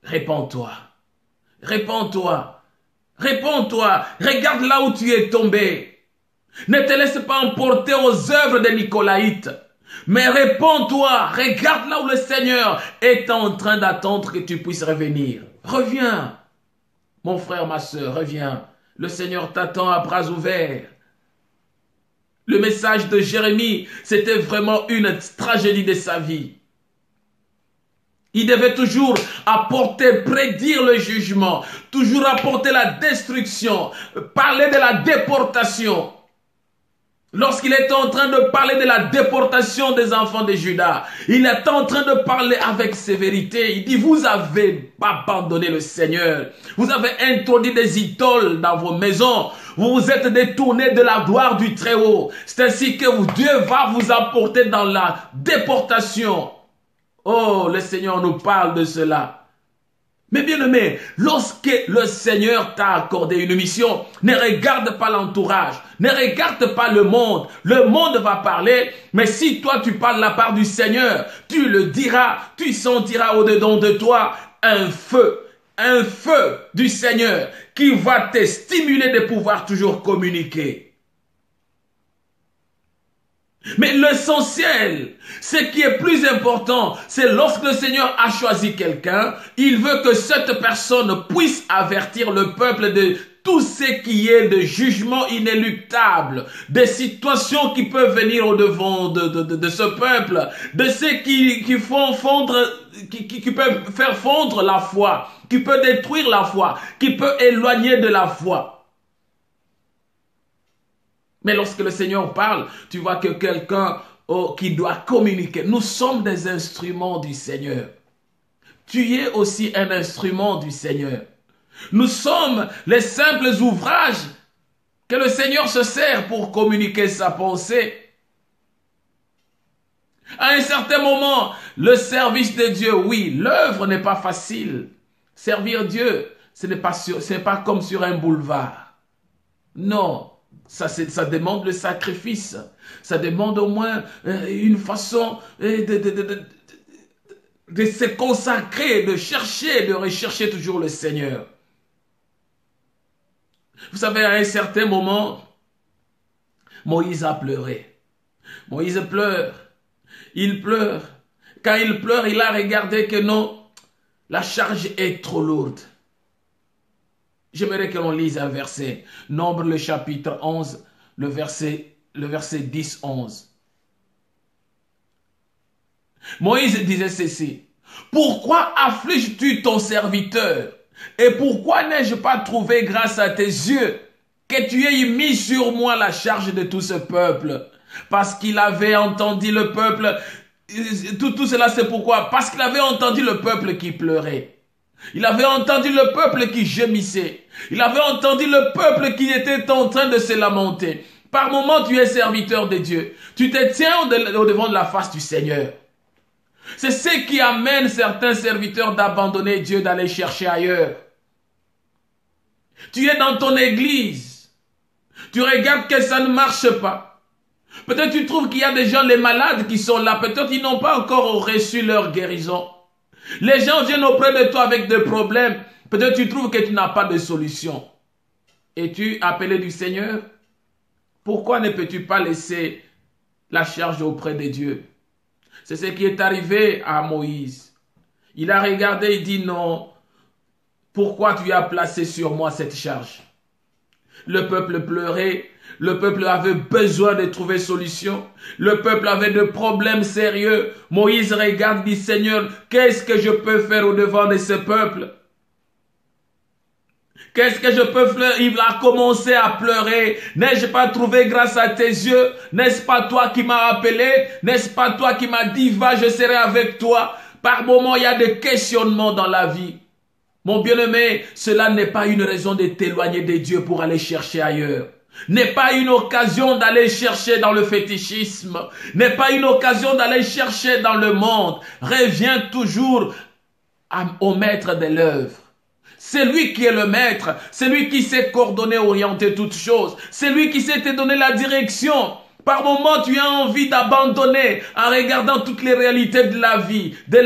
répands-toi, répands-toi, répands-toi, regarde là où tu es tombé. Ne te laisse pas emporter aux œuvres des Nicolaïtes. Mais réponds-toi, regarde là où le Seigneur est en train d'attendre que tu puisses revenir. Reviens, mon frère, ma soeur, reviens. Le Seigneur t'attend à bras ouverts. Le message de Jérémie, c'était vraiment une tragédie de sa vie. Il devait toujours apporter, prédire le jugement, toujours apporter la destruction, parler de la déportation. Lorsqu'il est en train de parler de la déportation des enfants de Juda, il est en train de parler avec sévérité. Il dit, vous avez abandonné le Seigneur. Vous avez introduit des idoles dans vos maisons. Vous vous êtes détournés de la gloire du Très-Haut. C'est ainsi que Dieu va vous apporter dans la déportation. Oh, le Seigneur nous parle de cela. Mais bien aimé, lorsque le Seigneur t'a accordé une mission, ne regarde pas l'entourage, ne regarde pas le monde. Le monde va parler, mais si toi tu parles la part du Seigneur, tu le diras, tu sentiras au-dedans de toi un feu du Seigneur qui va te stimuler de pouvoir toujours communiquer. Mais l'essentiel, ce qui est plus important, c'est lorsque le Seigneur a choisi quelqu'un, il veut que cette personne puisse avertir le peuple de tout ce qui est de jugement inéluctable, des situations qui peuvent venir au-devant de ce peuple, de ceux qui font fondre, qui peuvent faire fondre la foi, qui peut détruire la foi, qui peut éloigner de la foi. Mais lorsque le Seigneur parle, tu vois que quelqu'un qui doit communiquer. Nous sommes des instruments du Seigneur. Tu es aussi un instrument du Seigneur. Nous sommes les simples ouvrages que le Seigneur se sert pour communiquer sa pensée. À un certain moment, le service de Dieu, oui, l'œuvre n'est pas facile. Servir Dieu, ce n'est pas comme sur un boulevard. Non. Ça demande le sacrifice. Ça demande au moins une façon de se consacrer, de rechercher toujours le Seigneur. Vous savez, à un certain moment, Moïse a pleuré. Moïse pleure. Il pleure. Quand il pleure, il a regardé que non, la charge est trop lourde. J'aimerais que l'on lise un verset. Nombre le chapitre 11, le verset 10-11. Moïse disait ceci. Pourquoi affliges-tu ton serviteur? Et pourquoi n'ai-je pas trouvé grâce à tes yeux que tu aies mis sur moi la charge de tout ce peuple? Parce qu'il avait entendu le peuple. Tout cela c'est pourquoi? Parce qu'il avait entendu le peuple qui pleurait. Il avait entendu le peuple qui gémissait. Il avait entendu le peuple qui était en train de se lamenter. Par moments, tu es serviteur de Dieu. Tu te tiens au devant de la face du Seigneur. C'est ce qui amène certains serviteurs d'abandonner Dieu, d'aller chercher ailleurs. Tu es dans ton église. Tu regardes que ça ne marche pas. Peut-être tu trouves qu'il y a des gens, les malades qui sont là. Peut-être ils n'ont pas encore reçu leur guérison. Les gens viennent auprès de toi avec des problèmes. Peut-être tu trouves que tu n'as pas de solution. Es-tu appelé du Seigneur? Pourquoi ne peux-tu pas laisser la charge auprès de Dieu? C'est ce qui est arrivé à Moïse. Il a regardé et dit non. Pourquoi tu as placé sur moi cette charge? Le peuple pleurait. Le peuple avait besoin de trouver solution. Le peuple avait des problèmes sérieux. Moïse regarde, dit Seigneur, qu'est-ce que je peux faire au-devant de ce peuple? Qu'est-ce que je peux faire? Il a commencé à pleurer. N'ai-je pas trouvé grâce à tes yeux? N'est-ce pas toi qui m'as appelé? N'est-ce pas toi qui m'as dit, va, je serai avec toi? Par moments, il y a des questionnements dans la vie. Mon bien-aimé, cela n'est pas une raison de t'éloigner de Dieu pour aller chercher ailleurs. N'est pas une occasion d'aller chercher dans le fétichisme. N'est pas une occasion d'aller chercher dans le monde. Reviens toujours au maître de l'œuvre. C'est lui qui est le maître. C'est lui qui sait coordonner, orienter toutes choses. C'est lui qui sait te donner la direction. Par moments, tu as envie d'abandonner en regardant toutes les réalités de la vie, de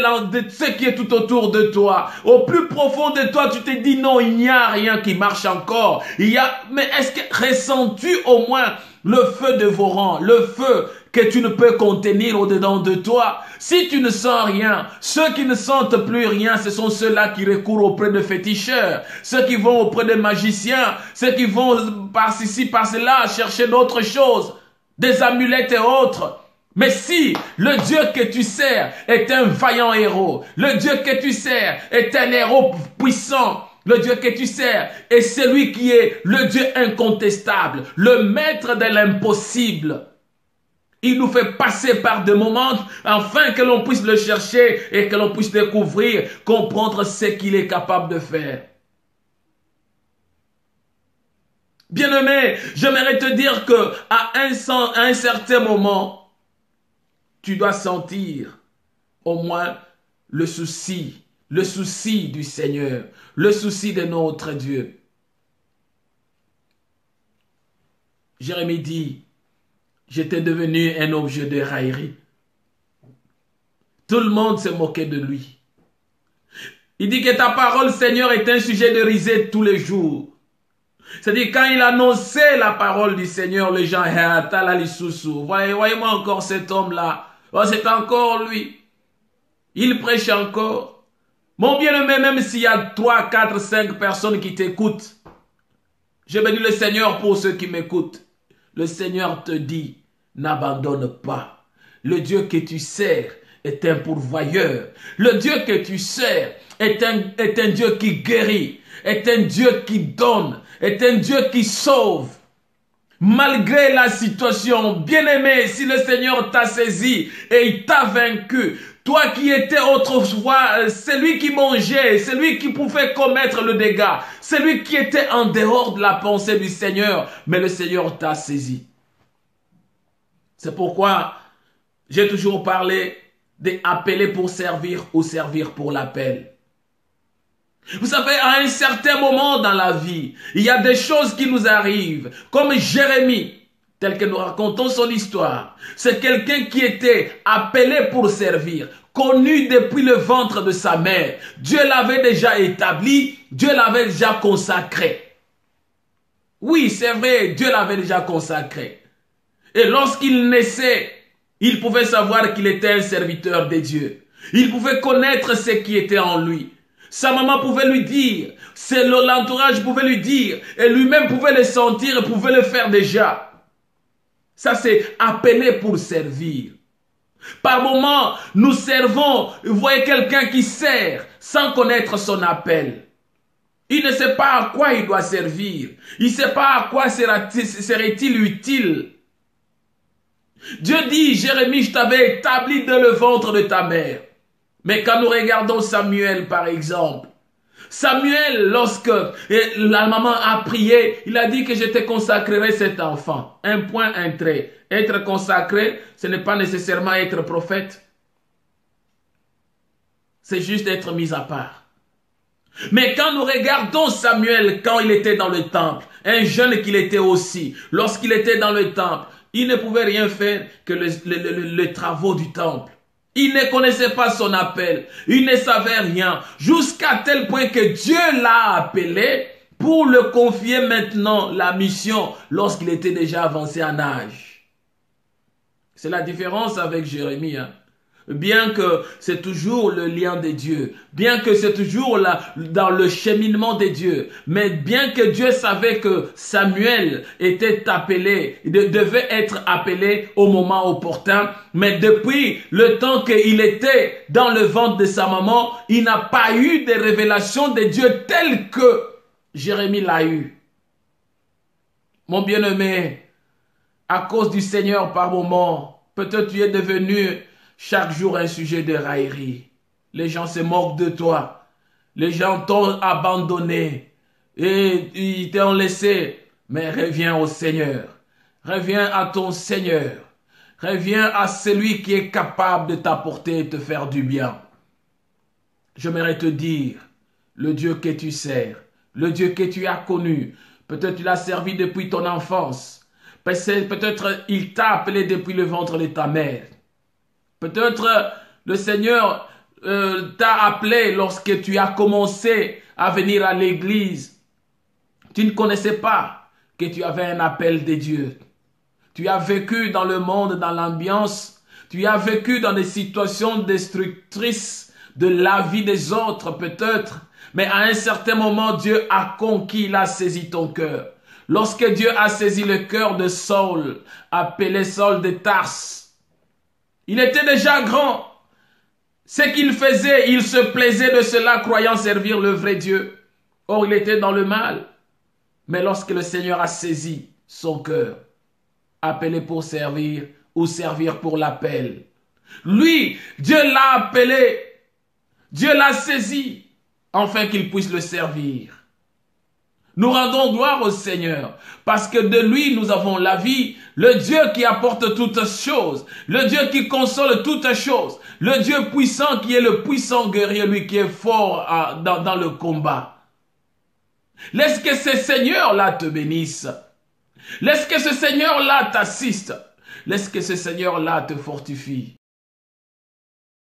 ce qui est tout autour de toi. Au plus profond de toi, tu te dis non, il n'y a rien qui marche encore. Mais est-ce que ressens-tu au moins le feu de vos rangs, le feu que tu ne peux contenir au-dedans de toi? Si tu ne sens rien, ceux qui ne sentent plus rien, ce sont ceux-là qui recourent auprès de féticheurs, ceux qui vont auprès des magiciens, ceux qui vont par-ci, par-là chercher d'autres choses, des amulettes et autres. Mais si le Dieu que tu sers est un vaillant héros, le Dieu que tu sers est un héros puissant, le Dieu que tu sers est celui qui est le Dieu incontestable, le maître de l'impossible. Il nous fait passer par des moments afin que l'on puisse le chercher et que l'on puisse découvrir, comprendre ce qu'il est capable de faire. Bien-aimé, j'aimerais te dire que à un certain moment, tu dois sentir au moins le souci, le souci du Seigneur, le souci de notre Dieu. Jérémie dit, j'étais devenu un objet de raillerie. Tout le monde se moquait de lui. Il dit que ta parole, Seigneur, est un sujet de risée tous les jours. C'est-à-dire, quand il annonçait la parole du Seigneur, les gens, voyez-moi encore cet homme-là. Oh, c'est encore lui. Il prêche encore. Mon bien-aimé, même s'il y a 3, 4, 5 personnes qui t'écoutent, je bénis le Seigneur pour ceux qui m'écoutent. Le Seigneur te dit, n'abandonne pas. Le Dieu que tu sers est un pourvoyeur. Le Dieu que tu sers est un Dieu qui guérit, est un Dieu qui donne, est un Dieu qui sauve. Malgré la situation, bien-aimé, si le Seigneur t'a saisi et il t'a vaincu, toi qui étais autrefois celui qui mangeait, celui qui pouvait commettre le dégât, celui qui était en dehors de la pensée du Seigneur, mais le Seigneur t'a saisi. C'est pourquoi j'ai toujours parlé d'appeler pour servir ou servir pour l'appel. Vous savez, à un certain moment dans la vie, il y a des choses qui nous arrivent, comme Jérémie, tel que nous racontons son histoire. C'est quelqu'un qui était appelé pour servir, connu depuis le ventre de sa mère. Dieu l'avait déjà établi, Dieu l'avait déjà consacré. Oui, c'est vrai, Dieu l'avait déjà consacré. Et lorsqu'il naissait, il pouvait savoir qu'il était un serviteur de Dieu. Il pouvait connaître ce qui était en lui. Sa maman pouvait lui dire, l'entourage pouvait lui dire, et lui-même pouvait le sentir et pouvait le faire déjà. Ça, c'est appelé pour servir. Par moments, nous servons, vous voyez quelqu'un qui sert sans connaître son appel. Il ne sait pas à quoi il doit servir. Il ne sait pas à quoi serait-il utile. Dieu dit, Jérémie, je t'avais établi dans le ventre de ta mère. Mais quand nous regardons Samuel, par exemple, Samuel, lorsque la maman a prié, il a dit que je te consacrerai cet enfant. Un point, un trait. Être consacré, ce n'est pas nécessairement être prophète. C'est juste être mis à part. Mais quand nous regardons Samuel, quand il était dans le temple, un jeune qu'il était aussi, lorsqu'il était dans le temple, il ne pouvait rien faire que les travaux du temple. Il ne connaissait pas son appel. Il ne savait rien. Jusqu'à tel point que Dieu l'a appelé pour le confier maintenant la mission lorsqu'il était déjà avancé en âge. C'est la différence avec Jérémie. Bien que c'est toujours le lien de Dieu, bien que c'est toujours là dans le cheminement de Dieu, mais bien que Dieu savait que Samuel était appelé, devait être appelé au moment opportun, mais depuis le temps qu'il était dans le ventre de sa maman, il n'a pas eu de révélation de Dieu telle que Jérémie l'a eu. Mon bien-aimé, à cause du Seigneur par moment, peut-être tu es devenu chaque jour un sujet de raillerie. Les gens se moquent de toi. Les gens t'ont abandonné. Et ils t'ont laissé. Mais reviens au Seigneur. Reviens à ton Seigneur. Reviens à celui qui est capable de t'apporter et de te faire du bien. J'aimerais te dire, le Dieu que tu sers, le Dieu que tu as connu, peut-être tu l'as servi depuis ton enfance. Peut-être il t'a appelé depuis le ventre de ta mère. Peut-être le Seigneur t'a appelé lorsque tu as commencé à venir à l'église. Tu ne connaissais pas que tu avais un appel de Dieu. Tu as vécu dans le monde, dans l'ambiance. Tu as vécu dans des situations destructrices de la vie des autres peut-être. Mais à un certain moment, Dieu a conquis, il a saisi ton cœur. Lorsque Dieu a saisi le cœur de Saul, appelé Saul de Tarse, il était déjà grand. Ce qu'il faisait, il se plaisait de cela, croyant servir le vrai Dieu. Or, il était dans le mal. Mais lorsque le Seigneur a saisi son cœur, appelé pour servir ou servir pour l'appel, lui, Dieu l'a appelé, Dieu l'a saisi, afin qu'il puisse le servir. Nous rendons gloire au Seigneur parce que de lui nous avons la vie, le Dieu qui apporte toutes choses, le Dieu qui console toutes choses, le Dieu puissant qui est le puissant guerrier, lui qui est fort dans le combat. Laisse que ce Seigneur-là te bénisse. Laisse que ce Seigneur-là t'assiste. Laisse que ce Seigneur-là te fortifie.